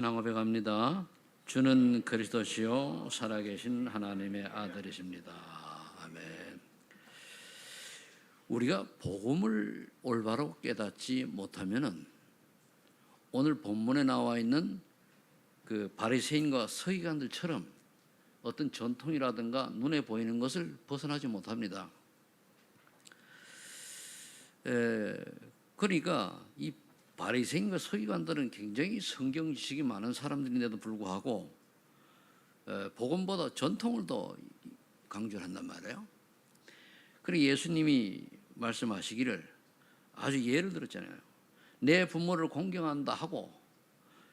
낭업해 갑니다. 주는 그리스도시요 살아계신 하나님의 아들이십니다. 아멘. 우리가 복음을 올바로 깨닫지 못하면은 오늘 본문에 나와 있는 그 바리새인과 서기관들처럼 어떤 전통이라든가 눈에 보이는 것을 벗어나지 못합니다. 그러니까 이 바리새인과 서기관들은 굉장히 성경 지식이 많은 사람들인데도 불구하고 복음보다 전통을 더 강조를 한단 말이에요. 그리고 예수님이 말씀하시기를 아주 예를 들었잖아요. 내 부모를 공경한다 하고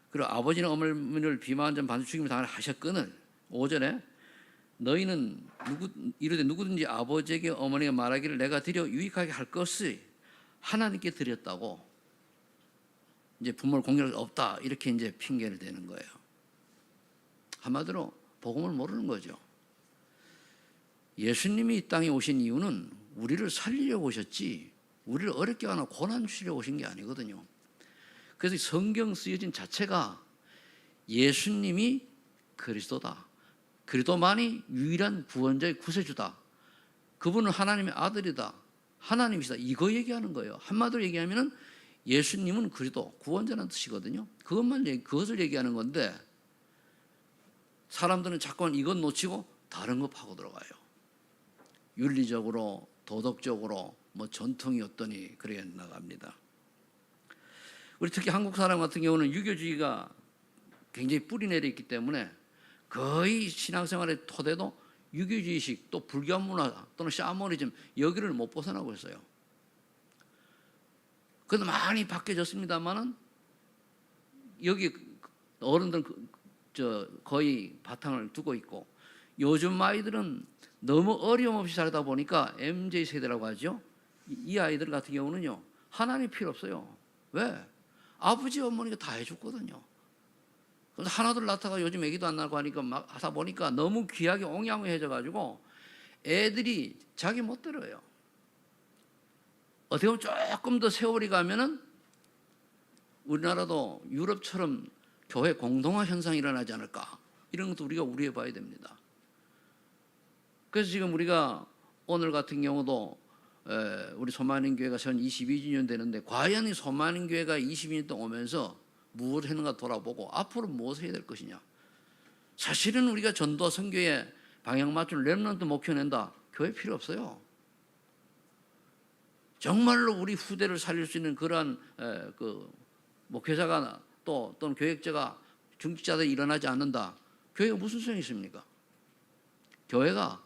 그리고 아버지나 어머니를 비방한 점 반드시 죽임을 당하라 하셨거늘 5절에 너희는 이르되 누구든지 아버지에게 어머니가 말하기를 내가 드려 유익하게 할 것을 하나님께 드렸다고 이제 부모를 공경할 수 없다 이렇게 이제 핑계를 대는 거예요. 한마디로 복음을 모르는 거죠. 예수님이 이 땅에 오신 이유는 우리를 살리려고 오셨지 우리를 어렵게 하나 고난 주시려고 오신 게 아니거든요. 그래서 성경 쓰여진 자체가 예수님이 그리스도다. 그리스도만이 유일한 구원자의 구세주다. 그분은 하나님의 아들이다. 하나님이시다. 이거 얘기하는 거예요. 한마디로 얘기하면은 예수님은 그리스도 구원자라는 뜻이거든요. 그것을 얘기하는 건데 사람들은 자꾸만 이것 놓치고 다른 거 파고 들어가요. 윤리적으로 도덕적으로 뭐 전통이 어떠니 그래 나갑니다. 우리 특히 한국 사람 같은 경우는 유교주의가 굉장히 뿌리 내려 있기 때문에 거의 신앙생활의 토대도 유교주의식 또 불교 문화 또는 샤머니즘 여기를 못 벗어나고 있어요. 그래도 많이 바뀌어졌습니다만은 여기 어른들은 거의 바탕을 두고 있고 요즘 아이들은 너무 어려움 없이 살다 보니까 MZ 세대라고 하죠. 이 아이들 같은 경우는요 하나님 필요 없어요. 왜? 아버지 어머니가 다 해줬거든요. 그래서 하나둘 낳다가 요즘 애기도 안 나고 하니까 막 하다 보니까 너무 귀하게 옹양해져 가지고 애들이 자기 멋대로예요. 어떻게 보면 조금 더 세월이 가면은 우리나라도 유럽처럼 교회 공동화 현상이 일어나지 않을까 이런 것도 우리가 우려해 봐야 됩니다. 그래서 지금 우리가 오늘 같은 경우도 우리 소만인 교회가 전 22주년 되는데 과연 이 소만인 교회가 22년 동안 오면서 무엇을 했는가 돌아보고 앞으로 무엇을 해야 될 것이냐. 사실은 우리가 전도와 선교에 방향 맞춘 렘넌트 목표 낸다. 교회 필요 없어요. 정말로 우리 후대를 살릴 수 있는 그러한 그 목회자가 또는 교역자가 중직자들이 일어나지 않는다. 교회가 무슨 소용이 있습니까? 교회가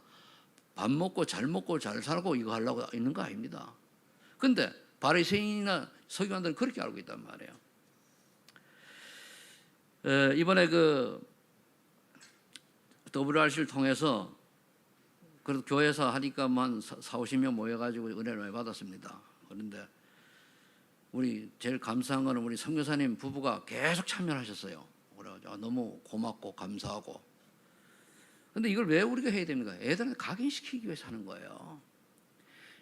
밥 먹고 잘 먹고 잘 살고 이거 하려고 있는 거 아닙니다. 그런데 바리새인이나 서기관들은 그렇게 알고 있단 말이에요. 이번에 그 WRC를 통해서 그래도 교회에서 하니까 한 40-50명 모여가지고 은혜를 많이 받았습니다. 그런데 우리 제일 감사한 거는 우리 선교사님 부부가 계속 참여를 하셨어요. 그래가지고 너무 고맙고 감사하고. 근데 이걸 왜 우리가 해야 됩니까? 애들한테 각인시키기 위해서 하는 거예요.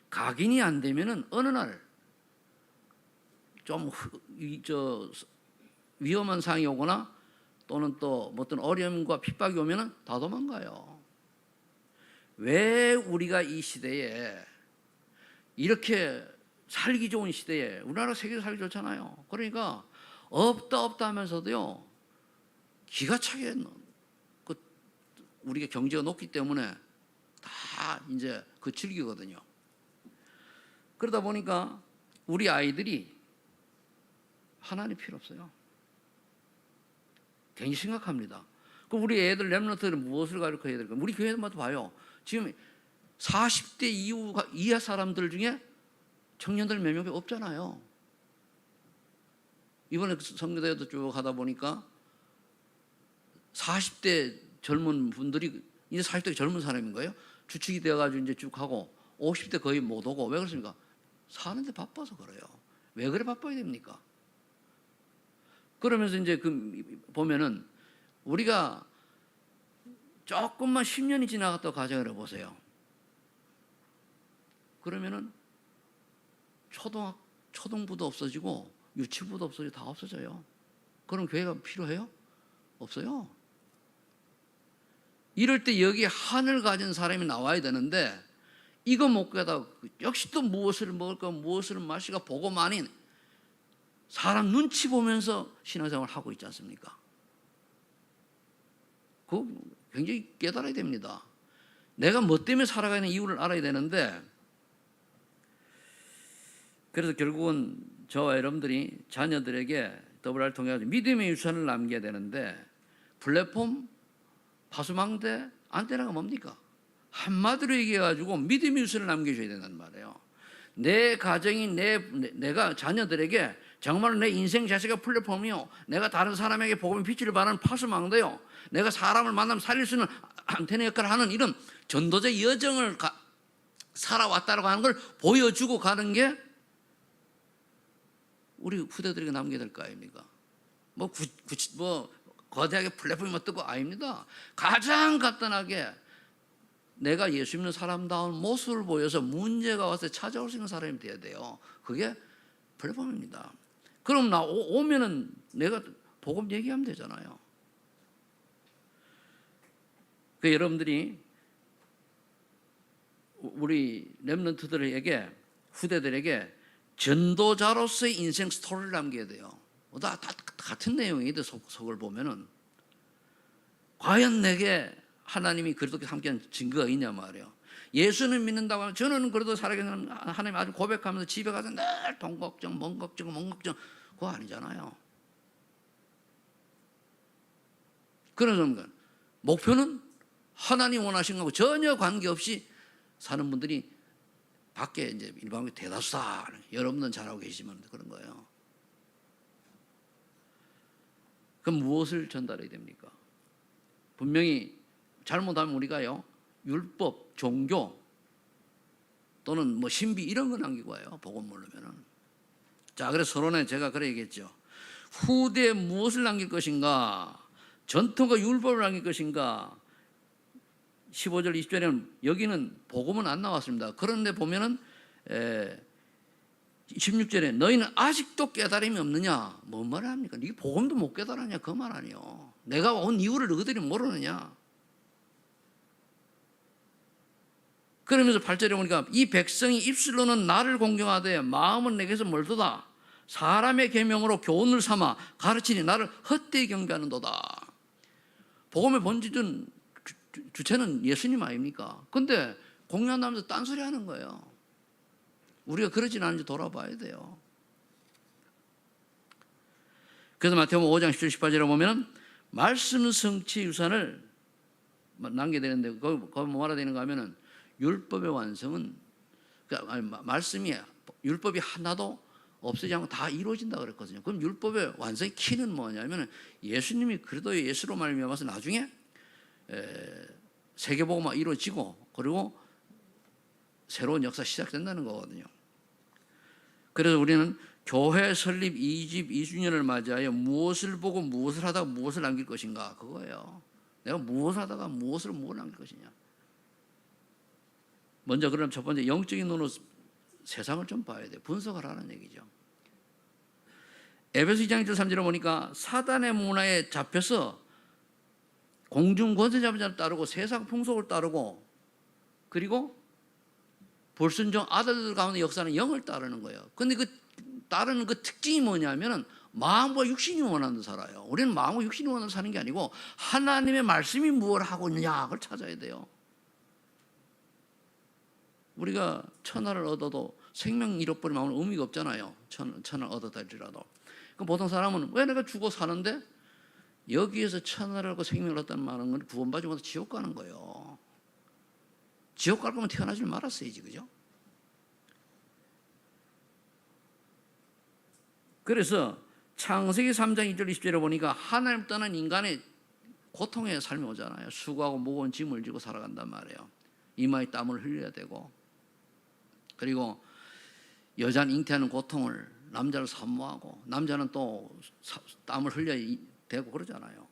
각인이 안 되면은 어느 날 좀 위험한 상황이 오거나 또는 또 어떤 어려움과 핍박이 오면은 다 도망가요. 왜 우리가 이 시대에 이렇게 살기 좋은 시대에 우리나라 세계에서 살기 좋잖아요. 그러니까 없다 하면서도요 기가 차게 우리가 경제가 높기 때문에 다 이제 그 즐기거든요. 그러다 보니까 우리 아이들이 하나님 필요 없어요. 굉장히 심각합니다. 그럼 우리 애들 렘넌트들은 무엇을 가르쳐야 될까? 우리 교회마다 봐요. 지금 40대 이하 사람들 중에 청년들 몇 명이 없잖아요. 이번에 선교대회도 쭉 하다 보니까 40대 젊은 분들이 이제 40대 젊은 사람인 거예요. 주축이 되어가지고 이제 쭉 하고 50대 거의 못 오고 왜 그렇습니까? 사는데 바빠서 그래요. 왜 그래 바빠야 됩니까? 그러면서 이제 보면은 우리가 조금만 10년이 지나갔다고 가정을 해보세요. 그러면은 초등부도 없어지고 유치부도 없어지고 다 없어져요. 그럼 교회가 필요해요? 없어요. 이럴 때 여기 한을 가진 사람이 나와야 되는데 이거 못 깨다 역시 또 무엇을 먹을까 무엇을 마실까 보고만 아닌 사람 눈치 보면서 신앙생활을 하고 있지 않습니까? 그거 굉장히 깨달아야 됩니다. 내가 뭐 때문에 살아가는 이유를 알아야 되는데, 그래서 결국은 저와 여러분들이 자녀들에게 WR을 통해 믿음의 유산을 남겨야 되는데, 플랫폼, 파수망대, 안테나가 뭡니까? 한마디로 얘기해가지고 믿음의 유산을 남겨줘야 된단 말이에요. 내 가정이 내가 자녀들에게 정말 내 인생 자체가 플랫폼이요, 내가 다른 사람에게 복음의 빛을 발하는 파수망대요, 내가 사람을 만나면 살릴 수 있는 안테나 역할을 하는 이런 전도적 여정을 살아왔다고 하는 걸 보여주고 가는 게 우리 후대들에게 남겨야 될 거 아닙니까? 뭐 거대하게 플랫폼이 뭐 뜨고 아닙니다. 가장 간단하게 내가 예수 믿는 사람다운 모습을 보여서 문제가 와서 찾아올 수 있는 사람이 돼야 돼요. 그게 플랫폼입니다. 그럼 나 오면은 내가 복음 얘기하면 되잖아요. 그 여러분들이 우리 렘넌트들에게, 후대들에게 전도자로서의 인생 스토리를 남겨야 돼요. 다 같은 내용인데 속을 보면은 과연 내게 하나님이 그렇게 함께한 증거가 있냐 말이에요. 예수는 믿는다고 하면 저는 그래도 살아계신 하나님 아주 고백하면서 집에 가서 늘 돈 걱정, 몸 걱정, 그거 아니잖아요. 그래서 목표는 하나님 원하신 거고 전혀 관계없이 사는 분들이 밖에 이제 일반적으로 대다수다. 여러분은 잘하고 계시면 그런 거예요. 그럼 무엇을 전달해야 됩니까? 분명히 잘못하면 우리가요, 율법, 종교 또는 뭐 신비 이런 거 남기고 와요. 복음 모르면은. 자, 그래서 서론에 제가 그래 얘기했죠. 후대에 무엇을 남길 것인가? 전통과 율법을 남길 것인가? 15절 20절에는 여기는 복음은 안 나왔습니다. 그런데 보면은 16절에 너희는 아직도 깨달음이 없느냐? 뭔 말을 합니까? 네 복음도 못 깨달았냐? 그 말 아니에요. 내가 온 이유를 너희들이 모르느냐? 그러면서 8절에 보니까 이 백성이 입술로는 나를 공경하되 마음은 내게서 멀도다. 사람의 계명으로 교훈을 삼아 가르치니 나를 헛되이 경배하는도다. 복음의 본질은 주체는 예수님 아닙니까? 근데 공연하면서 딴소리 하는 거예요. 우리가 그러진 않은지 돌아봐야 돼요. 그래서 마태복음 5장 17, 18절에 보면 말씀 성취 유산을 남겨야 되는데 거기 뭐라 되는가 하면은 율법의 완성은, 그러니까 말씀이, 율법이 하나도 없어지지 않고 다 이루어진다 그랬거든요. 그럼 율법의 완성의 키는 뭐냐면 예수님이 그리스도의 예수로 말미암아서 나중에 세계복음화 이루어지고 그리고 새로운 역사 시작된다는 거거든요. 그래서 우리는 교회 설립 2주년을 맞이하여 무엇을 보고 무엇을 하다가 무엇을 남길 것인가, 그거예요. 내가 무엇을 하다가 무엇을 남길 것이냐. 먼저 그럼 첫 번째 영적인 눈으로 세상을 좀 봐야 돼요. 분석을 하는 얘기죠. 에베소 2장 1절 3절에 보니까 사단의 문화에 잡혀서 공중 권세자를 따르고 세상 풍속을 따르고 그리고 불순종 아들들 가운데 역사는 영을 따르는 거예요. 근데 그 따르는 그 특징이 뭐냐면은 마음과 육신이 원하는 살아요. 우리는 마음과 육신이 원하는 사는 게 아니고 하나님의 말씀이 무엇을 하고 있느냐 그걸 찾아야 돼요. 우리가 천하를 얻어도 생명 잃어버리면 아무 의미가 없잖아요. 천하를 얻었다 할지라도. 그럼 보통 사람은 왜 내가 죽어 사는데 여기에서 천하를 얻고 생명을 얻었다는 말은 건 구원받지 못해서 지옥 가는 거예요. 지옥 갈 거면 태어나지 말았어야지, 그죠? 그래서 창세기 3장 2절 20절에 보니까 하나님 떠난 인간의 고통의 삶이 오잖아요. 수고하고 무거운 짐을 지고 살아간단 말이에요. 이마에 땀을 흘려야 되고, 그리고 여자는 잉태하는 고통을 남자를 사모하고 남자는 또 땀을 흘려야 되고 그러잖아요.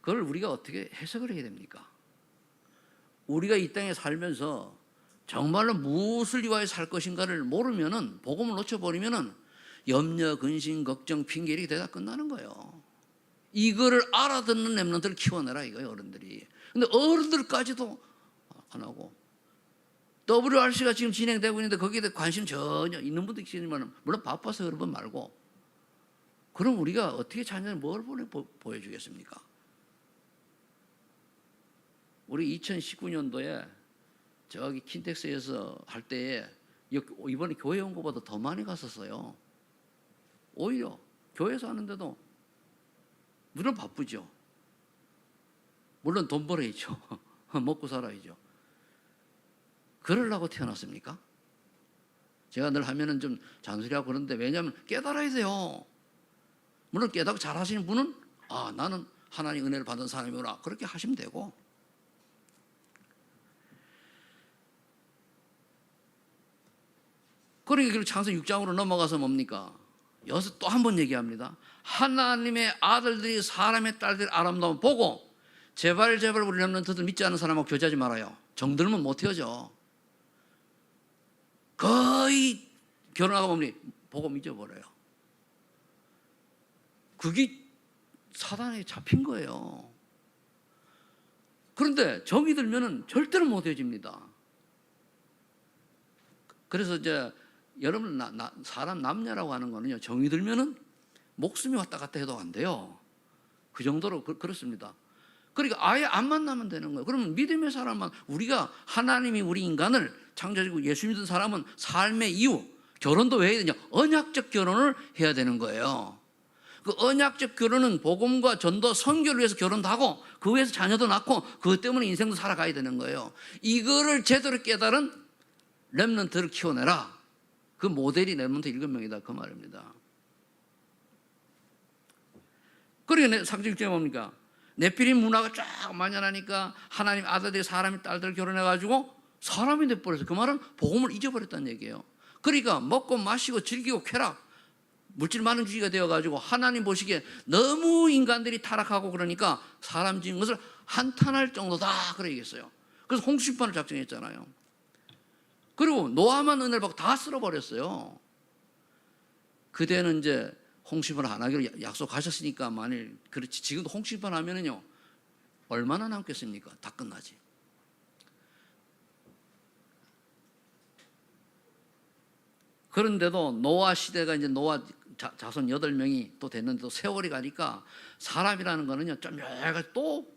그걸 우리가 어떻게 해석을 해야 됩니까? 우리가 이 땅에 살면서 정말로 무엇을 위하여 살 것인가를 모르면은, 복음을 놓쳐버리면은 염려, 근심, 걱정, 핑계 이렇게 되다 끝나는 거예요. 이거를 알아듣는 렘넌트를 키워내라 이거예요, 어른들이. 근데 어른들까지도 안 하고, WRC가 지금 진행되고 있는데 거기에 대해 관심 전혀 있는 분도 계시지만, 물론 바빠서 여러분 말고, 그럼 우리가 어떻게 자녀를 뭘 보여주겠습니까? 우리 2019년도에 저기 킨텍스에서 할 때에 이번에 교회 온 것보다 더 많이 갔었어요. 오히려 교회에서 하는데도 물론 바쁘죠. 물론 돈 벌어야죠. 먹고 살아야죠. 그러려고 태어났습니까? 제가 늘 하면은 좀 잔소리하고 그러는데, 왜냐하면 깨달아야 돼요. 물론 깨닫고 잘하시는 분은 나는 하나님 은혜를 받은 사람이구나, 그렇게 하시면 되고, 그러니까 창세기 6장으로 넘어가서 뭡니까? 여기서 또 한 번 얘기합니다. 하나님의 아들들이 사람의 딸들의 아름다움 보고 제발 우리 렘넌트들 믿지 않는 사람하고 교제하지 말아요. 정들면 못 헤어져. 거의 결혼하고 보면 복음 잊어버려요. 그게 사단에 잡힌 거예요. 그런데 정이 들면은 절대로 못 헤어집니다. 그래서 이제 여러분, 사람 남녀라고 하는 거는요, 정이 들면은 목숨이 왔다 갔다 해도 안 돼요. 그 정도로 그렇습니다. 그러니까 아예 안 만나면 되는 거예요. 그러면 믿음의 사람만, 우리가 하나님이 우리 인간을 창조하시고 예수 믿은 사람은 삶의 이유, 결혼도 왜 해야 되냐? 언약적 결혼을 해야 되는 거예요. 그 언약적 결혼은 복음과 전도, 선교를 위해서 결혼도 하고 그 위해서 자녀도 낳고 그것 때문에 인생도 살아가야 되는 거예요. 이거를 제대로 깨달은 렘넌트를 키워내라. 그 모델이 렘넌트 7명이다, 그 말입니다. 그러니까 상징 때문에 뭡니까? 네피림 문화가 쫙 만연하니까 하나님 아들들이 사람이 딸들 결혼해가지고 사람이 돼버려서, 그 말은 복음을 잊어버렸다는 얘기예요. 그러니까 먹고 마시고 즐기고 쾌락, 물질 만능주의가 되어가지고 하나님 보시기에 너무 인간들이 타락하고, 그러니까 사람 지은 것을 한탄할 정도다, 그러겠어요. 그래서 홍수심판을 작정했잖아요. 그리고 노아만 은혜를 받고 다 쓸어버렸어요. 그때는 이제 홍수심판을 안 하기로 약속하셨으니까, 만일 그렇지, 지금도 홍수심판 하면은요 얼마나 남겠습니까? 다 끝나지. 그런데도 노아 시대가 이제 노아 자손 8명이 또 됐는데도 세월이 가니까 사람이라는 거는요 좀 여러 가지 또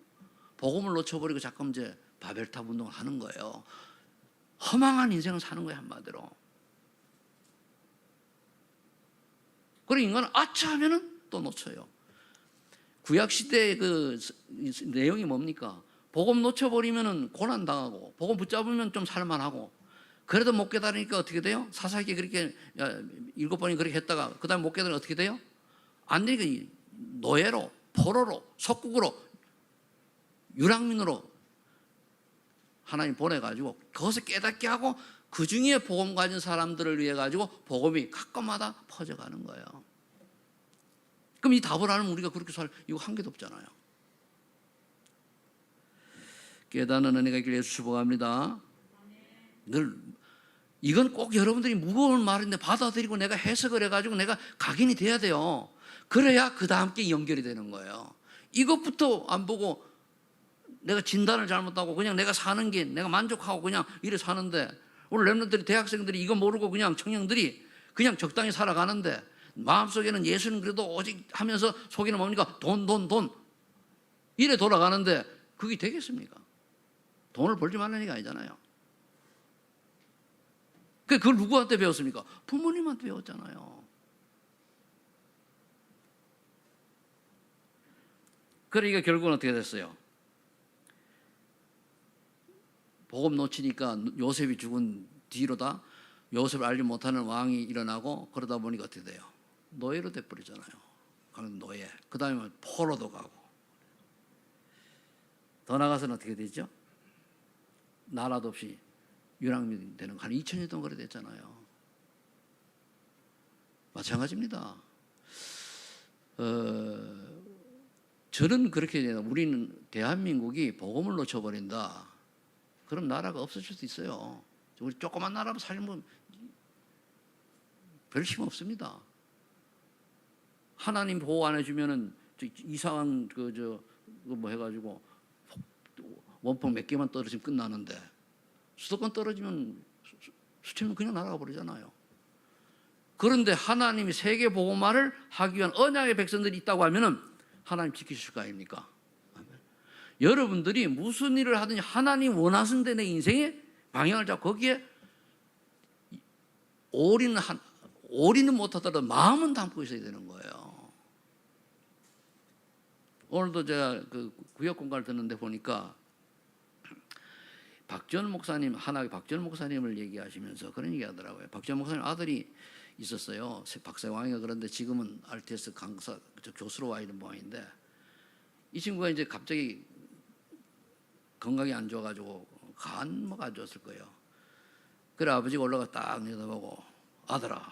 복음을 놓쳐버리고 자꾸 이제 바벨탑 운동을 하는 거예요. 허망한 인생을 사는 거예요, 한마디로. 그리고 인간은 아차 하면은 또 놓쳐요. 구약시대의 그 내용이 뭡니까? 복음 놓쳐버리면은 고난당하고, 복음 붙잡으면 좀 살만하고, 그래도 못 깨달으니까 어떻게 돼요? 사사기 그렇게 7번이 그렇게 했다가 그 다음에 못 깨달으면 어떻게 돼요? 안 되니까 노예로, 포로로, 속국으로, 유랑민으로 하나님 보내가지고 그것을 깨닫게 하고, 그 중에 복음 가진 사람들을 위해 가지고 복음이 각각마다 퍼져가는 거예요. 그럼 이 답을 알면 우리가 그렇게 이거 한 개도 없잖아요. 깨닫는 은혜가 있기를 예수 축복합니다. 늘 이건 꼭 여러분들이 무거운 말인데 받아들이고 내가 해석을 해가지고 내가 각인이 돼야 돼요. 그래야 그 다음 게 연결이 되는 거예요. 이것부터 안 보고 내가 진단을 잘못하고 그냥 내가 사는 게 내가 만족하고 그냥 이래 사는데, 오늘 렘넌트들이, 대학생들이 이거 모르고 그냥 청년들이 그냥 적당히 살아가는데 마음속에는 예수는 그래도 오직 하면서 속에는 뭡니까? 돈 이래 돌아가는데 그게 되겠습니까? 돈을 벌지 말라는 얘기 아니잖아요. 그걸 누구한테 배웠습니까? 부모님한테 배웠잖아요. 그러니까 결국은 어떻게 됐어요? 복음 놓치니까 요셉이 죽은 뒤로다 요셉을 알지 못하는 왕이 일어나고, 그러다 보니까 어떻게 돼요? 노예로 돼버리잖아요. 노예. 그 다음에 포로도 가고, 더 나가서는 어떻게 되죠? 나라도 없이 유랑민 되는 거 한 2000년 동안 그래 됐잖아요. 마찬가지입니다. 저는 그렇게 돼요. 우리는 대한민국이 복음을 놓쳐버린다, 그럼 나라가 없어질 수도 있어요. 우리 조그만 나라로 살면 별 힘 없습니다. 하나님 보호 안 해주면은 이상한 뭐 해가지고 원폭 몇 개만 떨어지면 끝나는데 수도권 떨어지면 수치면 그냥 날아가 버리잖아요. 그런데 하나님이 세계 복음화를 하기 위한 언약의 백성들이 있다고 하면은 하나님 지키실 거 아닙니까? 여러분들이 무슨 일을 하든지 하나님 원하신 데 내 인생의 방향을 잡고 거기에 올인은 못하더라도 마음은 담고 있어야 되는 거예요. 오늘도 제가 그 구역 공간을 듣는데 보니까 박지원 목사님, 하나의 박지원 목사님을 얘기하시면서 그런 얘기 하더라고요. 박지원 목사님 아들이 있었어요. 박사왕이가. 그런데 지금은 RTS 강사, 교수로 와 있는 모양인데 이 친구가 이제 갑자기 건강이 안 좋아가지고 간모가 안 좋았을 거예요. 그래 아버지가 올라가 딱 내다보고 아들아,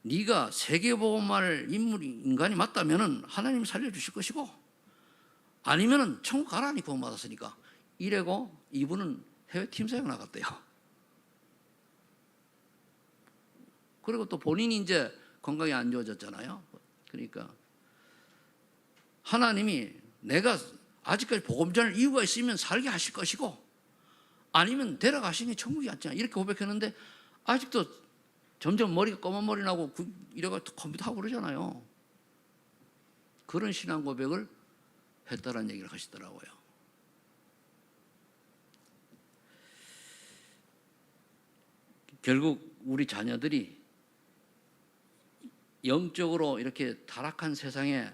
네가 세계복음화를 인간이 맞다면은 하나님이 살려주실 것이고 아니면은 천국 가라니 구원받았으니까 이래고 이분은 해외 팀사역 나갔대요. 그리고 또 본인이 이제 건강이 안 좋아졌잖아요. 그러니까 하나님이 내가 아직까지 복음 전할 이유가 있으면 살게 하실 것이고 아니면 데려가시니 천국이 왔잖아. 이렇게 고백했는데 아직도 점점 머리가 검은 머리 나고 이래가 컴퓨터 하고 그러잖아요. 그런 신앙 고백을 했다라는 얘기를 하시더라고요. 결국 우리 자녀들이 영적으로 이렇게 타락한 세상에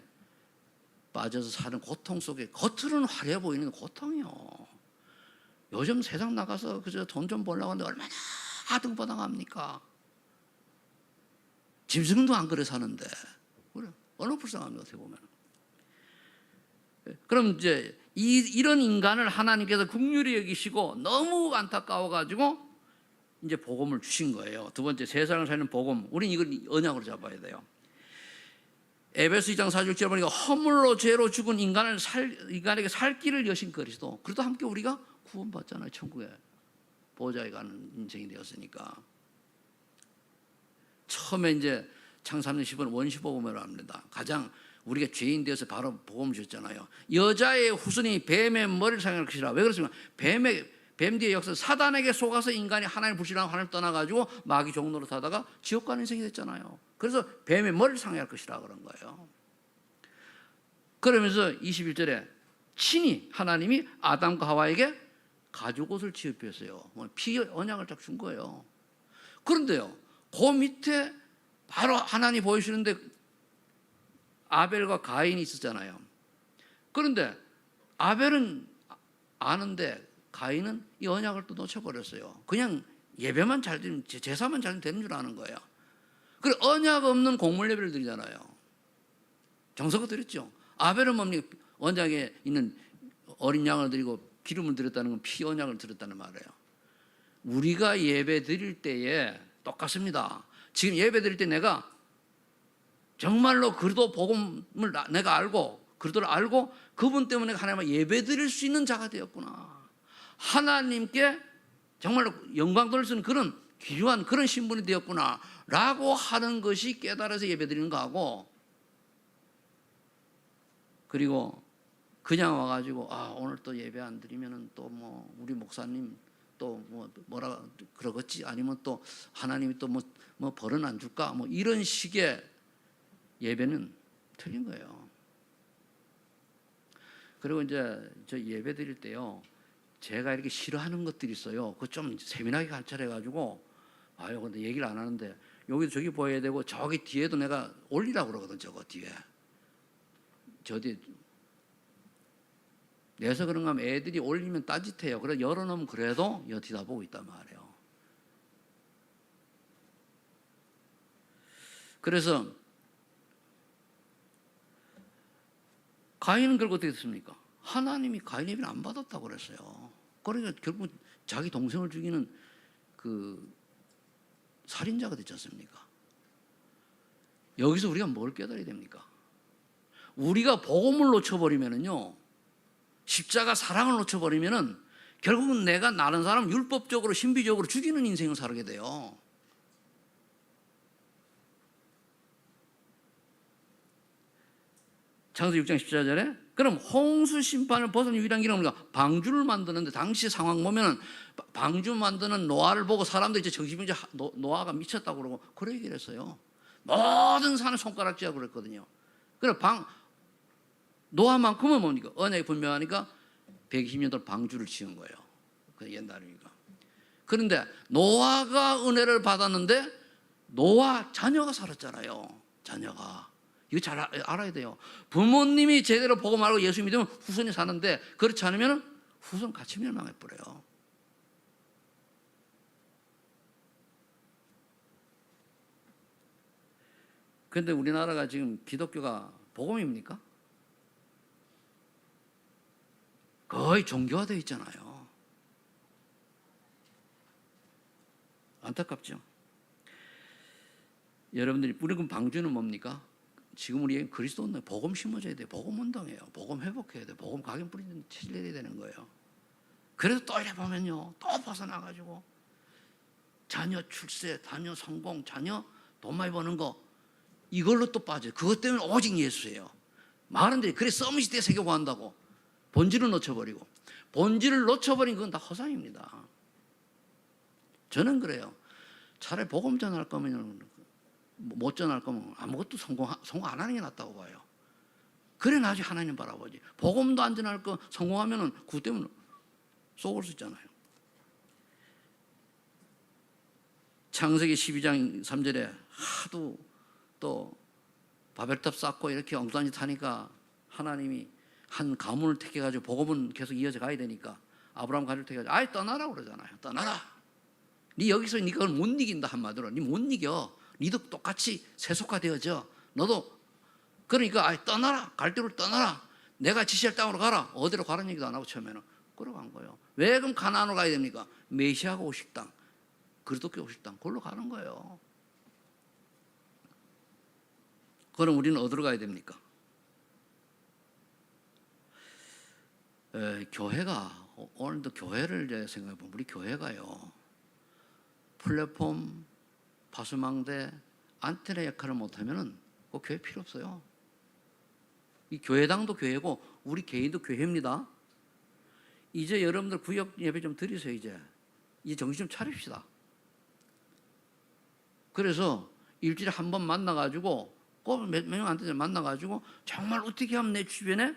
빠져서 사는 고통 속에 겉으로는 화려해 보이는 고통이요. 요즘 세상 나가서 그저 돈 좀 벌려고 하는데 얼마나 아등바등합니까? 짐승도 안 그래 사는데 그래 얼마나 불쌍합니다. 어떻게 보면. 그럼 이제 이런 인간을 하나님께서 긍휼히 여기시고 너무 안타까워가지고 이제 복음을 주신 거예요. 두 번째, 세상을 살리는 복음. 우린 이걸 언약으로 잡아야 돼요. 에베소 2장 4절에 보니까 허물로 죄로 죽은 인간에게 살 길을 여신 그리스도. 그래도 함께 우리가 구원받잖아요. 천국에 보좌에 가는 인생이 되었으니까. 처음에 이제 창세기 10은 원시복음으로 합니다. 가장 우리가 죄인 되어서 바로 복음 주셨잖아요. 여자의 후손이 뱀의 머리를 상할 것이라. 왜 그렇습니까? 뱀 뒤에 역사 사단에게 속아서 인간이 하나님을 불신하고 하나님을 떠나가지고 마귀 종로로 타다가 지옥 가는 인생이 됐잖아요. 그래서 뱀의 머리를 상해할 것이라 그런 거예요. 그러면서 21절에 친히 하나님이 아담과 하와에게 가죽옷을 지어주셨어요. 피 언약을 딱 준 거예요. 그런데요, 그 밑에 바로 하나님 보여주시는데 아벨과 가인이 있었잖아요. 그런데 아벨은 아는데 가인은 이 언약을 또 놓쳐버렸어요. 그냥 예배만 잘 드리면, 제사만 잘 되는 줄 아는 거예요. 그래 언약 없는 곡물 예배를 드리잖아요. 정성껏 드렸죠. 아벨은 뭡니까? 언약에 있는 어린 양을 드리고 기름을 드렸다는 건 피 언약을 드렸다는 말이에요. 우리가 예배 드릴 때에 똑같습니다. 지금 예배 드릴 때 내가 정말로 그리도 복음을 내가 알고 그리도를 알고 그분 때문에 하나님을 예배 드릴 수 있는 자가 되었구나. 하나님께 정말로 영광 돌릴 수 있는 그런 귀한 그런 신분이 되었구나 라고 하는 것이 깨달아서 예배 드리는 거하고, 그리고 그냥 와가지고 오늘 또 예배 안 드리면은 또 뭐 우리 목사님 또 뭐라 그러겠지, 아니면 또 하나님이 또 뭐 벌은 안 줄까, 뭐 이런 식의 예배는 틀린 거예요. 그리고 이제 저 예배 드릴 때요, 제가 이렇게 싫어하는 것들이 있어요. 그거 좀 세밀하게 관찰해가지고 근데 얘기를 안 하는데 여기도 저기 보여야 되고 저기 뒤에도 내가 올리라고 그러거든. 저거 뒤에 저 뒤에 내서 그런가 하면 애들이 올리면 딴짓해요. 그래서 열어놓으면 그래도 여 뒤다 보고 있단 말이에요. 그래서 가인은 결국 어떻게 됐습니까? 하나님이 가인 예배를 안 받았다고 그랬어요. 그러니까 결국 자기 동생을 죽이는 그 살인자가 됐지 않습니까? 여기서 우리가 뭘 깨달아야 됩니까? 우리가 복음을 놓쳐버리면은요, 십자가 사랑을 놓쳐버리면은 결국은 내가 나른 사람 율법적으로 신비적으로 죽이는 인생을 살게 돼요. 창세기 6장 14절에 그럼 홍수 심판을 벗은 유일한 길은 뭔가? 방주를 만드는데 당시 상황 보면은 방주 만드는 노아를 보고 사람들이 이제 정신병자 노아가 미쳤다고 그러고 그런 얘기를 했어요. 모든 산을 손가락질하고 그랬거든요. 그래 노아만큼은 뭡니까? 언약이 분명하니까 120년 방주를 지은 거예요. 그 옛날이니까. 그런데 노아가 은혜를 받았는데 노아 자녀가 살았잖아요. 자녀가. 이거 잘 알아야 돼요. 부모님이 제대로 보고 말고 예수 믿으면 후손이 사는데 그렇지 않으면 후손 같이 멸망해버려요. 그런데 우리나라가 지금 기독교가 복음입니까? 거의 종교화되어 있잖아요. 안타깝죠. 여러분들이 우리 방주는 뭡니까? 지금 우리 그리스도는 복음 심어줘야 돼요. 복음 운동이에요. 복음 회복해야 돼요. 복음 각인 뿌리는 체질해야 되는 거예요. 그래서 또 이래 보면요, 또 벗어나가지고 자녀 출세, 자녀 성공, 자녀 돈 많이 버는 거 이걸로 또 빠져요. 그것 때문에 오직 예수예요. 말은데 그래 서밋이 때 세계고 한다고 본질을 놓쳐버리고 본질을 놓쳐버린 건 다 허상입니다. 저는 그래요. 차라리 복음 전할 거면 못 전할 거면 아무것도 성공 안 하는 게 낫다고 봐요. 그래 나중에 하나님 바라보지. 복음도 안 전할 거 성공하면은 그것 때문에 쏘을 수 있잖아요. 창세기 12장 3절에 하도 또 바벨탑 쌓고 이렇게 엉뚱한 짓 하니까 하나님이 한 가문을 택해가지고 복음은 계속 이어져 가야 되니까 아브라함 가문을 택해가지고 아예 떠나라 그러잖아요. 떠나라. 네 여기서 네 그걸 못 이긴다 한마디로. 네 못 이겨. 니도 똑같이 세속화되어져. 너도 그러니까 아예 떠나라. 갈대로 떠나라. 내가 지시할 땅으로 가라. 어디로 가라는 얘기도 안 하고 처음에는 끌어간 거예요. 왜 그럼 가나안으로 가야 됩니까? 메시아가 오실 땅, 그리스도께 오실 땅, 그걸로 가는 거예요. 그럼 우리는 어디로 가야 됩니까? 교회가 오늘도 교회를 이제 생각해 보면 우리 교회가요 플랫폼, 파수망대, 안테나 역할을 못하면은 그 교회 필요 없어요. 이 교회당도 교회고 우리 개인도 교회입니다. 이제 여러분들 구역 예배 좀 드리세요. 이제 정신 좀 차립시다. 그래서 일주일에 한 번 만나가지고 꼭 몇 명 안 되죠. 만나가지고 정말 어떻게 하면 내 주변에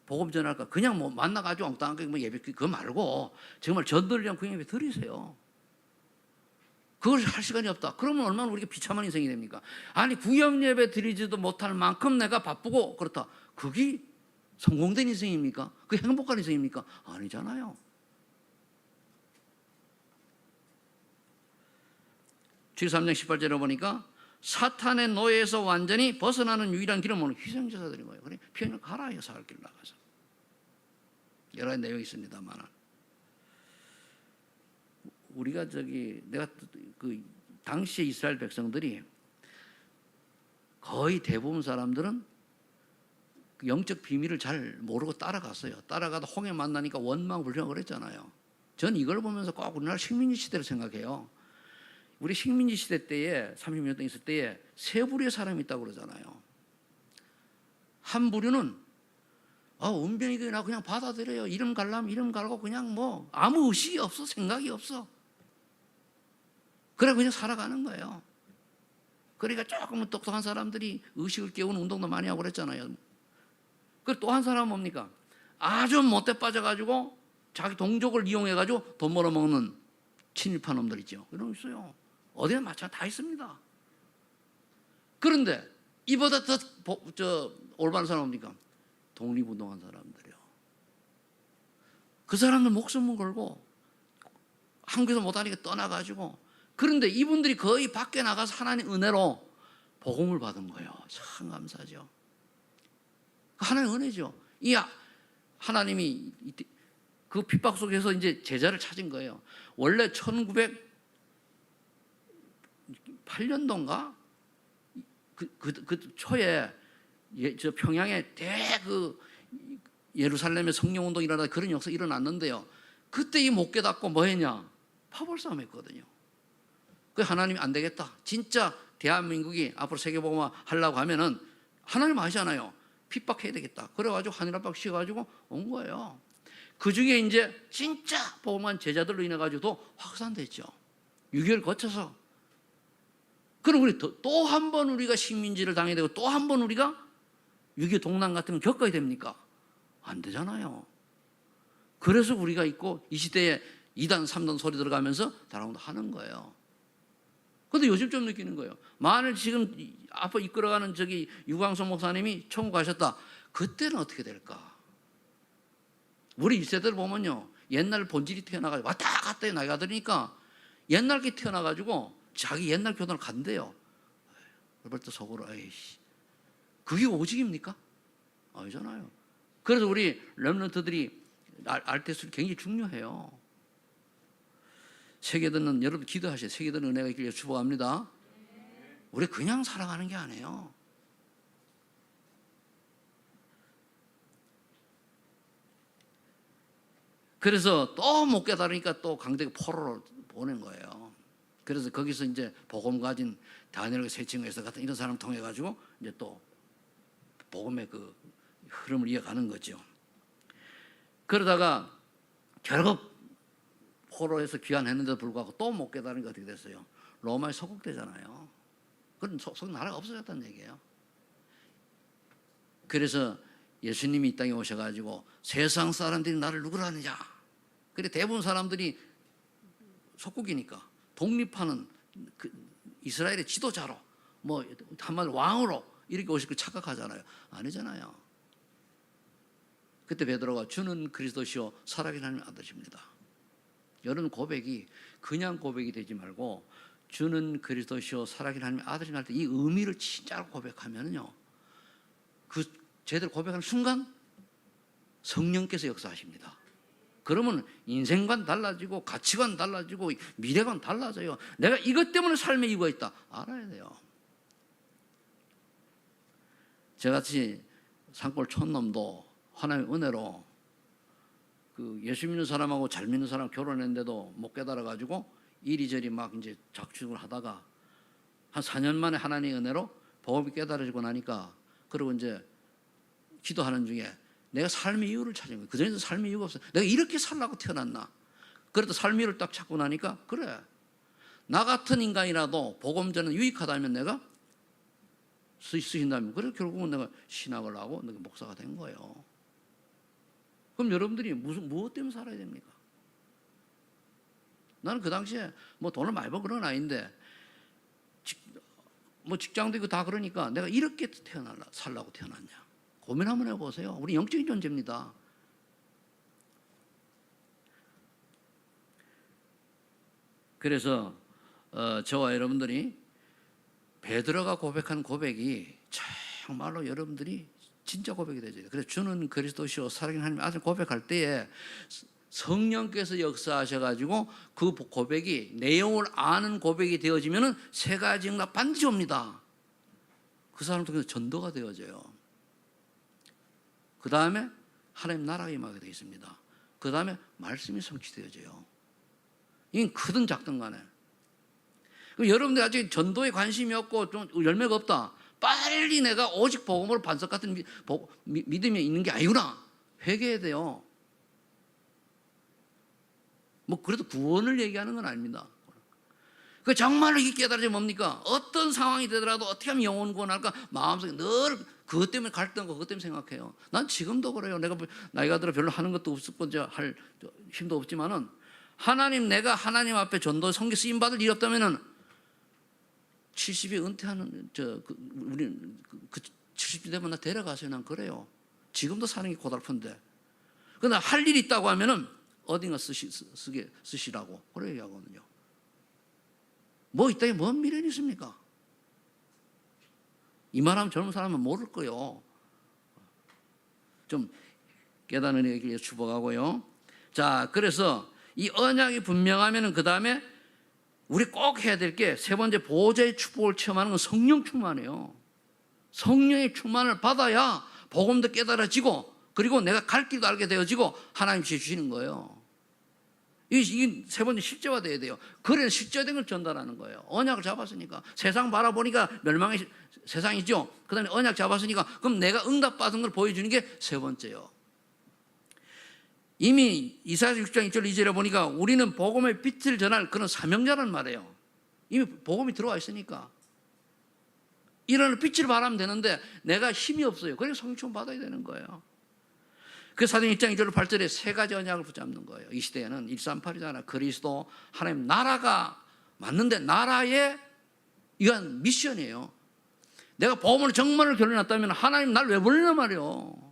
복음 전할까? 그냥 뭐 만나가지고 엉뚱하게 뭐 예배 그거 말고 정말 전도를 위한 구역 예배 드리세요. 그걸 할 시간이 없다. 그러면 얼마나 우리가 비참한 인생이 됩니까? 아니 구역 예배 드리지도 못할 만큼 내가 바쁘고 그렇다. 그게 성공된 인생입니까? 그게 행복한 인생입니까? 아니잖아요. 주기 3장 18절에 보니까 사탄의 노예에서 완전히 벗어나는 유일한 길은 뭐는 희생제사들인 거예요. 그래 피 흘려 가라 살 길 나가서 여러 가지 내용이 있습니다만 우리가 내가 그 당시에 이스라엘 백성들이 거의 대부분 사람들은 영적 비밀을 잘 모르고 따라갔어요. 따라가다 홍해 만나니까 원망불평 그랬잖아요. 전 이걸 보면서 꼭 우리나라 식민지 시대를 생각해요. 우리 식민지 시대 때에 30년 동안 있을 때에 세 부류의 사람이 있다고 그러잖아요. 한 부류는 은변이가 나 그냥 받아들여요. 이름 갈라면 이름 갈고 그냥 뭐 아무 의식이 없어. 생각이 없어. 그래 그냥 살아가는 거예요. 그러니까 조금은 똑똑한 사람들이 의식을 깨우는 운동도 많이 하고 그랬잖아요. 그리고 또 한 사람은 뭡니까? 아주 못돼 빠져가지고 자기 동족을 이용해가지고 돈 벌어먹는 친일파 놈들 있죠. 이런 거 있어요. 어디나 마찬가지 다 있습니다. 그런데 이보다 더 올바른 사람 뭡니까? 독립운동한 사람들이요. 그 사람들 목숨을 걸고 한국에서 못하니까 떠나가지고 그런데 이분들이 거의 밖에 나가서 하나님 은혜로 복음을 받은 거예요. 참 감사하죠. 하나님 은혜죠. 이 하나님이 그 핍박 속에서 이제 제자를 찾은 거예요. 원래 1908년도인가 그 초에 저 평양에 예루살렘에 성령운동이 일어나다 그런 역사 일어났는데요. 그때 이 못 깨닫고 뭐 했냐? 파벌싸움 했거든요. 그 하나님이 안 되겠다. 진짜 대한민국이 앞으로 세계복음화 하려고 하면은 하나님 아시잖아요. 핍박해야 되겠다. 그래가지고 하늘 압박 시켜가지고 온 거예요. 그 중에 이제 진짜 복음한 제자들로 인해 가지고도 확산됐죠. 6.25를 거쳐서. 그럼 우리 또 한 번 우리가 식민지를 당해야 되고 또 한 번 우리가 6.25 동란 같은 걸 겪어야 됩니까? 안 되잖아요. 그래서 우리가 있고 이 시대에 2단, 3단 소리 들어가면서 다락방도 하는 거예요. 근데 요즘 좀 느끼는 거예요. 만일 지금 앞으로 이끌어가는 저기 유광석 목사님이 천국 가셨다. 그때는 어떻게 될까? 우리 1세대를 보면요. 옛날 본질이 태어나가지고 왔다 갔다 나이가 들으니까 옛날 게 태어나가지고 자기 옛날 교단을 간대요. 그럴 때 속으로 에이씨 그게 오직입니까? 아니잖아요. 그래서 우리 렘넌트들이 알 때 굉장히 중요해요. 세계들은 여러분 기도하세요. 세계들은 은혜가 있기를 축복합니다. 우리 그냥 살아가는 게 아니에요. 그래서 또 못 깨달으니까 또 강대국 포로로 보낸 거예요. 그래서 거기서 이제 복음 가진 다니엘과 세칭에서 같은 이런 사람 통해 가지고 이제 또 복음의 그 흐름을 이어가는 거죠. 그러다가 결국 포로에서 귀환했는데도 불구하고 또 못 깨달으니까 어떻게 됐어요? 로마에 소국되잖아요. 그럼 나라가 없어졌다는 얘기예요. 그래서 예수님이 이 땅에 오셔가지고 세상 사람들이 나를 누구로 하느냐? 그래 대부분 사람들이 속국이니까 독립하는 그 이스라엘의 지도자로 뭐 한마디로 왕으로 이렇게 오실 걸 착각하잖아요. 아니잖아요. 그때 베드로가 주는 그리스도시요 살아계신 하나님의 아들이십니다. 여러분 고백이 그냥 고백이 되지 말고 주는 그리스도시요 살아계신 하나님의 아들이신 할 때 이 의미를 진짜로 고백하면요. 그 제대로 고백하는 순간 성령께서 역사하십니다. 그러면 인생관 달라지고 가치관 달라지고 미래관 달라져요. 내가 이것 때문에 삶의 이유가 있다. 알아야 돼요. 저같이 산골 촌놈도 하나님의 은혜로 그 예수 믿는 사람하고 잘 믿는 사람 결혼했는데도 못 깨달아가지고 이리저리 막 이제 작축을 하다가 한 4년 만에 하나님의 은혜로 복음이 깨달아지고 나니까 그리고 이제 기도하는 중에 내가 삶의 이유를 찾은 거예요. 그전에도 삶의 이유가 없어요. 내가 이렇게 살라고 태어났나? 그래도 삶의 이유를 딱 찾고 나니까 그래. 나 같은 인간이라도 복음 전은 유익하다면 내가 쓰신다면 그래 결국은 내가 신학을 하고 내가 목사가 된 거예요. 그럼 여러분들이 무엇 때문에 살아야 됩니까? 나는 그 당시에 뭐 돈을 많이 벌고 그런 아이인데 뭐 직장도 있고 다 그러니까 내가 이렇게 살라고 태어났냐? 고민 한번 해보세요. 우리 영적인 존재입니다. 그래서 저와 여러분들이 베드로가 고백한 고백이 정말로 여러분들이 진짜 고백이 되죠. 그래서 주는 그리스도시요 살아계신 하나님의 아들 고백할 때에 성령께서 역사하셔가지고 그 고백이 내용을 아는 고백이 되어지면은 세 가지 응답 반드시 옵니다. 그 사람 통해서 전도가 되어져요. 그 다음에 하나님 나라가 임하게 되어 있습니다. 그 다음에 말씀이 성취되어져요. 이건 크든 작든 간에. 여러분들 아직 전도에 관심이 없고 좀 열매가 없다. 빨리 내가 오직 복음으로 반석 같은 믿음이 있는 게 아니구나. 회개해야 돼요. 뭐 그래도 구원을 얘기하는 건 아닙니다. 그 정말로 이게 깨달아지면 뭡니까? 어떤 상황이 되더라도 어떻게 하면 영혼 구원할까? 마음속에 늘 그것 때문에 갈등하고 그것 때문에 생각해요. 난 지금도 그래요. 내가 나이가 들어 별로 하는 것도 없었고 할 힘도 없지만은 내가 하나님 앞에 전도 성교 쓰임 받을 일이 없다면은 70이 은퇴하는 우리 70이 되면 나 데려가세요. 난 그래요. 지금도 사는 게 고달픈데. 그러나 할 일이 있다고 하면은 어딘가 쓰시라고 그래 얘기하거든요. 뭐 이따위 뭔 미련이 있습니까? 이 말하면 젊은 사람은 모를 거요. 좀 깨닫는 얘기를 축복하고요. 자, 그래서 이 언약이 분명하면은 그 다음에 우리 꼭 해야 될 게 세 번째 보호자의 축복을 체험하는 건 성령 충만이에요. 성령의 충만을 받아야 복음도 깨달아지고 그리고 내가 갈 길도 알게 되어지고 하나님 주시는 거예요. 이게 세 번째 실제화돼야 돼요. 그래 실제된 걸 전달하는 거예요. 언약을 잡았으니까 세상 바라보니까 멸망의 세상이죠. 그다음에 언약 잡았으니까 그럼 내가 응답받은 걸 보여주는 게 세 번째요. 이미 이사야 6장 1절 2절에 보니까 우리는 복음의 빛을 전할 그런 사명자라는 말이에요. 이미 복음이 들어와 있으니까 이런 빛을 발하면 되는데 내가 힘이 없어요. 그래서 성령 받아야 되는 거예요. 그 사도행 1장 2절 8절에 세 가지 언약을 붙잡는 거예요. 이 시대에는 138이잖아. 그리스도 하나님 나라가 맞는데 나라의 이건 미션이에요. 내가 복음으로 정말을 결론났다면 하나님 날 왜 불리나 말이에요.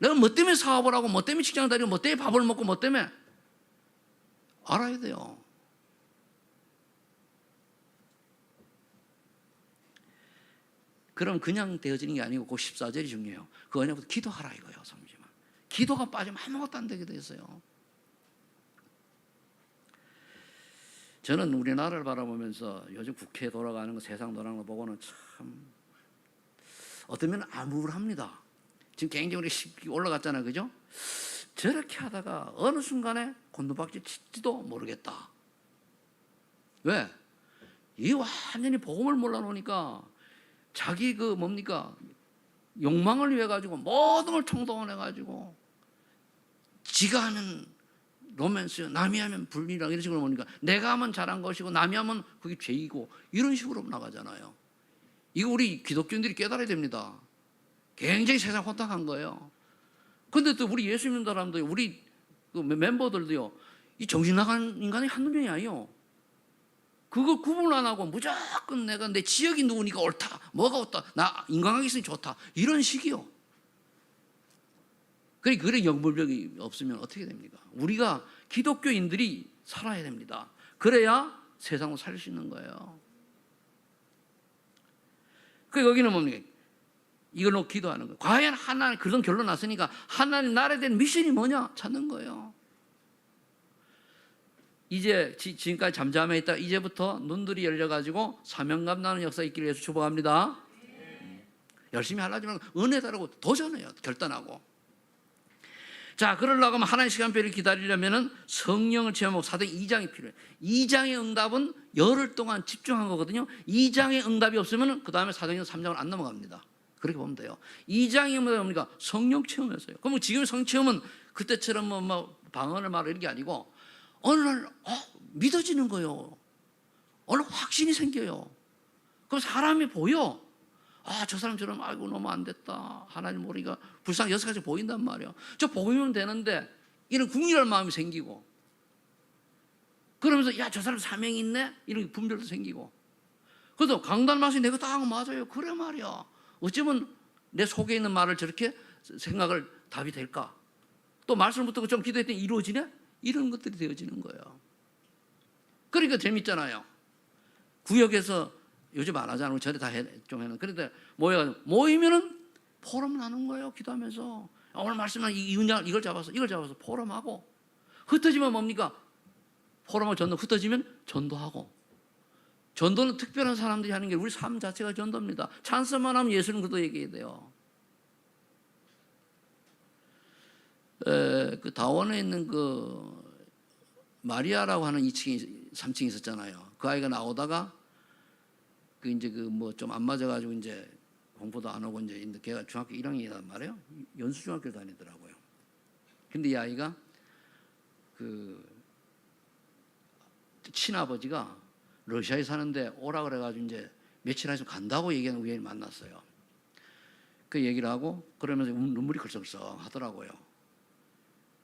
내가 뭐 때문에 사업을 하고 뭐 때문에 직장을 다니고 뭐 때문에 밥을 먹고 뭐 때문에 알아야 돼요. 그럼 그냥 되어지는 게 아니고 그 14절이 중요해요. 그 언약부터 기도하라 이거예요. 잠시만. 기도가 빠지면 아무것도 안 되게 돼 있어요. 저는 우리나라를 바라보면서 요즘 국회 돌아가는 거 세상 돌아가는 거 보고는 참 어떤 면은 암울합니다. 지금 굉장히 올라갔잖아요. 그죠? 저렇게 하다가 어느 순간에 곤두박질 칠지도 모르겠다. 왜? 이 완전히 복음을 몰라놓으니까 자기 그 뭡니까? 욕망을 위해 가지고 모든 걸 총동원해 가지고 지가 하면 로맨스, 남이 하면 불리라 이런 식으로 보니까 내가 하면 잘한 것이고 남이 하면 그게 죄이고 이런 식으로 나가잖아요. 이거 우리 기독교인들이 깨달아야 됩니다. 굉장히 세상 혼탁한 거예요. 근데 또 우리 예수 믿는 사람들, 우리 그 멤버들도요, 이 정신 나간 인간이 한두 명이 아니에요. 그거 구분 안 하고 무조건 내가 내 지역이 누구니까 옳다, 뭐가 옳다, 나 인간관계 있으니 좋다, 이런 식이요. 그래 영불력이 없으면 어떻게 됩니까? 우리가 기독교인들이 살아야 됩니다. 그래야 세상을 살릴 수 있는 거예요. 여기는 뭡니까? 이걸로 기도하는 거예요. 과연 하나님, 그런 결론 났으니까 하나님 나라에 대한 미션이 뭐냐? 찾는 거예요. 이제 지금까지 잠잠해 있다 이제부터 눈들이 열려가지고 사명감 나는 역사 있기를 위해서 축복합니다. 열심히 하려지 말고 은혜 달라고 도전해요. 결단하고. 자, 그러려고 하면 하나님의 시간표를 기다리려면 성령을 체험하고 사도행 2장이 필요해요. 2장의 응답은 열흘 동안 집중한 거거든요. 2장의 응답이 없으면 그 다음에 사도행 3장을 안 넘어갑니다. 그렇게 보면 돼요. 2장이 뭡니까? 성령 체험이었어요. 그럼 지금 성령 체험은 그때처럼 뭐 방언을 말하는 이런 게 아니고 어느 날 믿어지는 거예요. 어느 확신이 생겨요. 그럼 사람이 보여. 저 사람처럼 아이고 너무 안 됐다. 하나님 우리가 불쌍히 6가지 보인단 말이야. 저 복음이면 되는데 이런 궁리할 마음이 생기고 그러면서 야, 저 사람 사명이 있네? 이런 분별도 생기고 그래서 강단 말씀이 내가 딱 맞아요. 그래 말이야. 어쩌면 내 속에 있는 말을 저렇게 생각을 답이 될까? 또 말씀을 붙들고 좀 기도했더니 이루어지네? 이런 것들이 되어지는 거예요. 그러니까 재밌잖아요. 구역에서 요즘 안 하잖아요. 전에 다 좀 해는. 그런데 모이면은 포럼을 하는 거예요. 기도하면서. 오늘 말씀은 이걸 잡아서 포럼하고. 흩어지면 뭡니까? 포럼하고 전도 흩어지면 전도하고. 전도는 특별한 사람들이 하는 게 우리 삶 자체가 전도입니다. 찬스만 하면 예수는 그도 얘기해야 돼요. 그 다원에 있는 그 마리아라고 하는 2층, 3층이 있었잖아요. 그 아이가 나오다가 그 이제 그 뭐 좀 안 맞아가지고 이제 공부도 안 하고 이제 걔가 중학교 1학년이란 말이에요. 연수중학교 다니더라고요. 근데 이 아이가 그 친아버지가 러시아에 사는데 오라 그래가지고 이제 며칠 안에서 간다고 얘기하는 우연히 만났어요. 그 얘기를 하고 그러면서 눈물이 걸썩걸썩 하더라고요.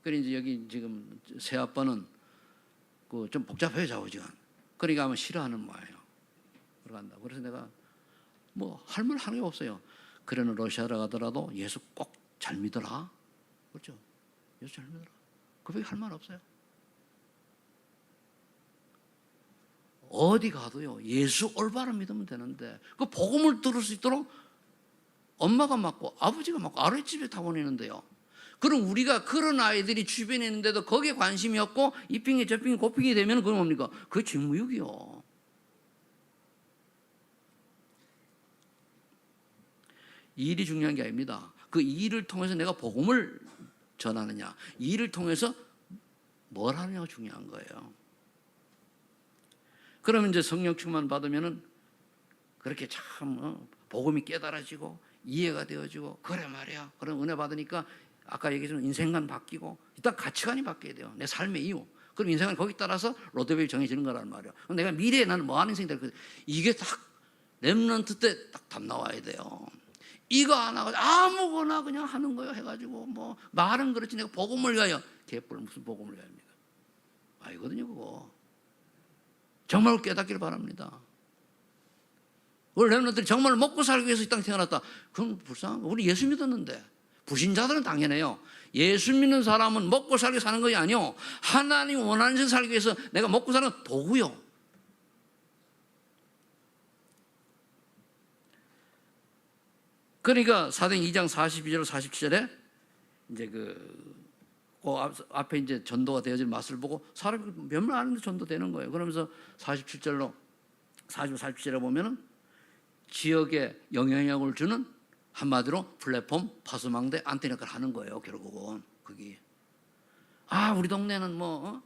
그래 이제 여기 지금 새 아빠는 그 좀 복잡해요 좌우지간. 그러니까 아마 싫어하는 모양이에요. 들어간다. 그래서 내가 뭐 할 말 하는 게 없어요. 그래는 러시아로 가더라도 예수 꼭 잘 믿어라. 그렇죠? 예수 잘 믿어라. 그밖에 할 말 없어요. 어디 가도요 예수 올바로 믿으면 되는데 그 복음을 들을 수 있도록 엄마가 맞고 아버지가 맞고 아랫집에 다 보내는데요. 그럼 우리가 그런 아이들이 주변에 있는데도 거기에 관심이 없고 이 핑이 저 핑이 그 핑이 되면 그건 뭡니까? 그게 직무유기요. 이 일이 중요한 게 아닙니다. 그 일을 통해서 내가 복음을 전하느냐, 이 일을 통해서 뭘 하느냐가 중요한 거예요. 그러면 이제 성령 충만 받으면은 그렇게 참 복음이 깨달아지고 이해가 되어지고, 그래 말이야. 그런 은혜 받으니까 아까 얘기했지만 인생관 바뀌고 일단 가치관이 바뀌어야 돼요. 내 삶의 이유. 그럼 인생은 거기 따라서 로드맵이 정해지는 거란 말이에요. 그럼 내가 미래에 나는 뭐 하는 인생이 될 거야. 이게 딱 렘넌트 때 딱 답 나와야 돼요. 이거 안 하고 아무거나 그냥 하는 거예요. 해가지고 뭐 말은 그렇지 내가 복음을 위하여, 개뿔 무슨 복음을 위하여입니까? 아니거든요 그거. 정말 깨닫기를 바랍니다. 우리 렘넌트들이 정말 먹고 살기 위해서 이 땅에 태어났다. 그건 불쌍한 거. 우리 예수 믿었는데. 불신자들은 당연해요. 예수 믿는 사람은 먹고 살기 위해서 사는 것이 아니요, 하나님 원하는 데 살기 위해서 내가 먹고 사는 도구요. 그러니까 사도행 2장 42절 47절에 이제 그 앞에 이제 전도가 되어질 맛을 보고 사람이 몇몇 아는데 전도되는 거예요. 그러면서 47절로 47절에 보면은 지역에 영향력을 주는, 한마디로 플랫폼, 파수망대, 안테나 역할을 하는 거예요. 결국은 거기. 우리 동네는 뭐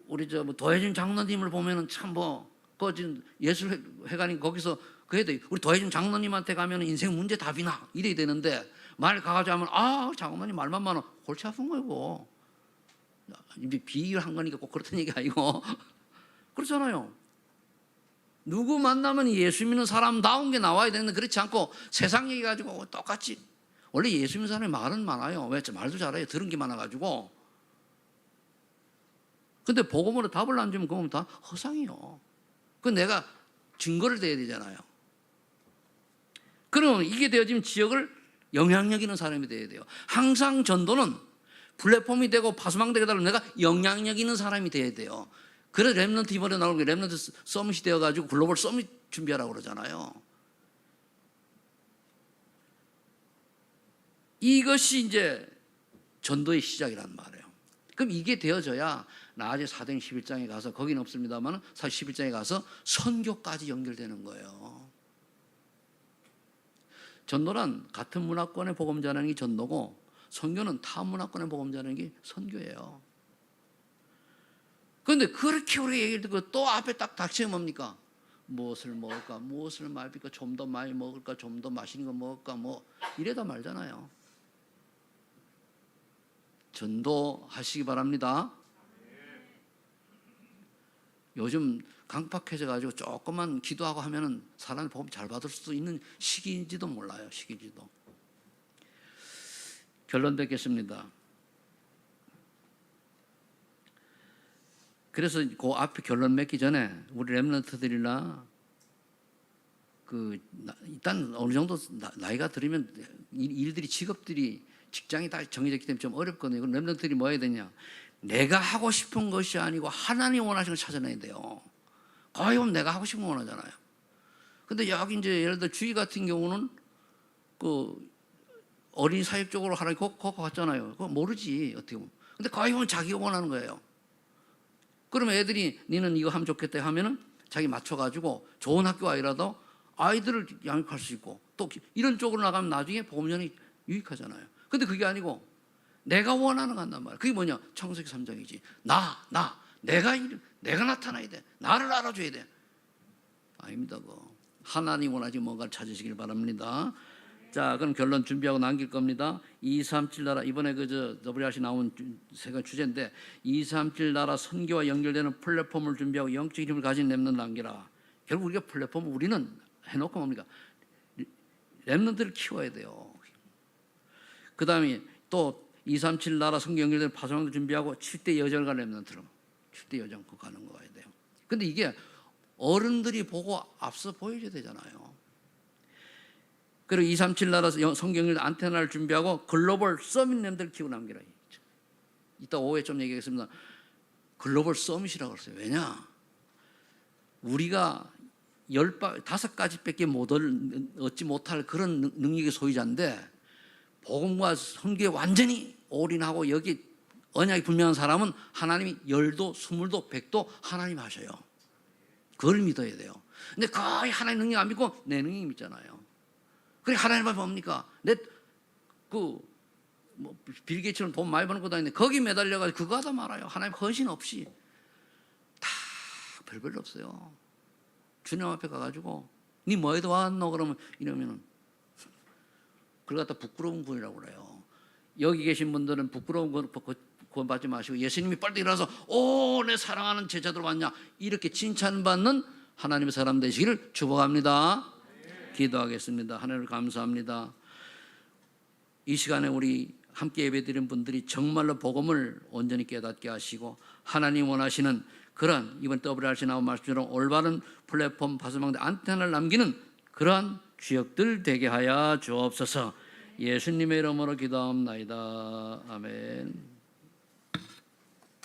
우리 뭐 도혜진 장로님을 보면은 참 뭐 거진 예술회관이 거기서 그래야 돼. 우리 도혜진 장로님한테 가면 인생 문제 답이나 이래야 되는데, 말 가가지고 하면 장로님 말만 많아. 골치 아픈 거고. 이제 비유한 거니까 꼭 그렇다는 얘기 아니고 그렇잖아요. 누구 만나면 예수 믿는 사람다운 게 나와야 되는데 그렇지 않고 세상 얘기 가지고 똑같이. 원래 예수 믿는 사람이 말은 많아요. 왜? 말도 잘해요. 들은 게 많아가지고. 근데 복음으로 답을 안 주면 그건 다 허상이요. 그 내가 증거를 대야 되잖아요. 그럼 이게 되어지면 지역을 영향력 있는 사람이 돼야 돼요. 항상 전도는 플랫폼이 되고 파수망대가 되려면 내가 영향력 있는 사람이 돼야 돼요. 그래서 렘넌트 이번에 나오는 게 렘넌트 서밋이 되어가지고 글로벌 서밋 준비하라고 그러잖아요. 이것이 이제 전도의 시작이란 말이에요. 그럼 이게 되어져야 나중에 사도행 11장에 가서, 거기는 없습니다만 11장에 가서 선교까지 연결되는 거예요. 전도란 같은 문화권의 복음 전하는 게 전도고, 선교는 타 문화권의 복음 전하는 게 선교예요. 그런데 그렇게 우리가 얘기를 듣고 또 앞에 딱 닥치면 뭡니까? 무엇을 먹을까? 무엇을 말릴까? 좀 더 많이 먹을까? 좀 더 맛있는 거 먹을까? 뭐 이래다 말잖아요. 전도하시기 바랍니다. 요즘 강팍해져가지고 조금만 기도하고 하면은 사람이 복음 잘 받을 수도 있는 시기인지도 몰라요. 시기인지도. 결론 뵙겠습니다. 그래서 그 앞에 결론 맺기 전에 우리 렘넌트들이나 일단 어느 정도 나이가 들으면 일들이, 직업들이, 직장이 다 정해졌기 때문에 좀 어렵거든요. 그럼 렘넌트들이 뭐 해야 되냐? 내가 하고 싶은 것이 아니고 하나님 원하시는 걸 찾아내야 돼요. 거의 보면 내가 하고 싶은 거 원하잖아요. 근데 여기 이제 예를 들어 주의 같은 경우는 그 어린이 사역 쪽으로 하라고 그거 갔잖아요. 그거 모르지 어떻게 보면. 근데 거의 보면 자기가 원하는 거예요. 그러면 애들이 니는 이거 하면 좋겠다 하면은 자기 맞춰가지고 좋은 학교 아이라도 아이들을 양육할 수 있고, 또 이런 쪽으로 나가면 나중에 복음전이 유익하잖아요. 근데 그게 아니고 내가 원하는 거 한단 말이야. 그게 뭐냐? 창세기 3장이지. 내가 나타나야 돼. 나를 알아줘야 돼. 아닙니다. 그거. 하나님 원하지 뭔가를 찾으시길 바랍니다. 자, 그럼 결론 준비하고 남길 겁니다. 237 나라, 이번에 WRC 나온 세 가지 주제인데, 237 나라 선교와 연결되는 플랫폼을 준비하고 영적 힘을 가진 렘넌트 남기라. 결국 우리가 플랫폼을 우리는 해놓고 뭡니까? 렘넌트를 키워야 돼요. 그 다음에 또 237 나라 선교 연결되는 파송도 준비하고 7대 여정을 가는 렘넌트로 7대 여정 그거 가는 거 가야 돼요. 근데 이게 어른들이 보고 앞서 보여줘야 되잖아요. 그리고 237 나라 성경일 안테나를 준비하고 글로벌 서밋 렘들을 키우고 남기라. 이따 오후에 좀 얘기하겠습니다. 글로벌 서밋이라고 그랬어요. 왜냐? 우리가 5가지밖에 얻지 못할 그런 능력의 소유자인데, 복음과 선교에 완전히 올인하고 여기 언약이 분명한 사람은 하나님이 10도, 20도, 100도 하나님 하셔요. 그걸 믿어야 돼요. 근데 거의 하나님 능력 안 믿고 내 능력 믿잖아요. 그래 하나님만 뭡니까? 빌 게이츠는 돈 많이 버는 것도 아닌데 거기 매달려가지고 그거 하다 말아요. 하나님 헌신 없이 다 별별 없어요. 주님 앞에 가가지고 니 뭐에 도왔노 그러면 이러면은 그걸 갖다 부끄러운 분이라고 그래요. 여기 계신 분들은 부끄러운 건 받지 마시고 예수님이 빨리 일어나서 오, 내 사랑하는 제자들 왔냐 이렇게 칭찬받는 하나님의 사람 되시기를 축복합니다. 기도하겠습니다. 하나님을 감사합니다. 이 시간에 우리 함께 예배드린 분들이 정말로 복음을 온전히 깨닫게 하시고 하나님 원하시는 그런 이번 WRC 나온 말씀처럼 올바른 플랫폼 파수망대 안테나를 남기는 그러한 주역들 되게 하여 주옵소서. 예수님의 이름으로 기도합나이다. 아멘.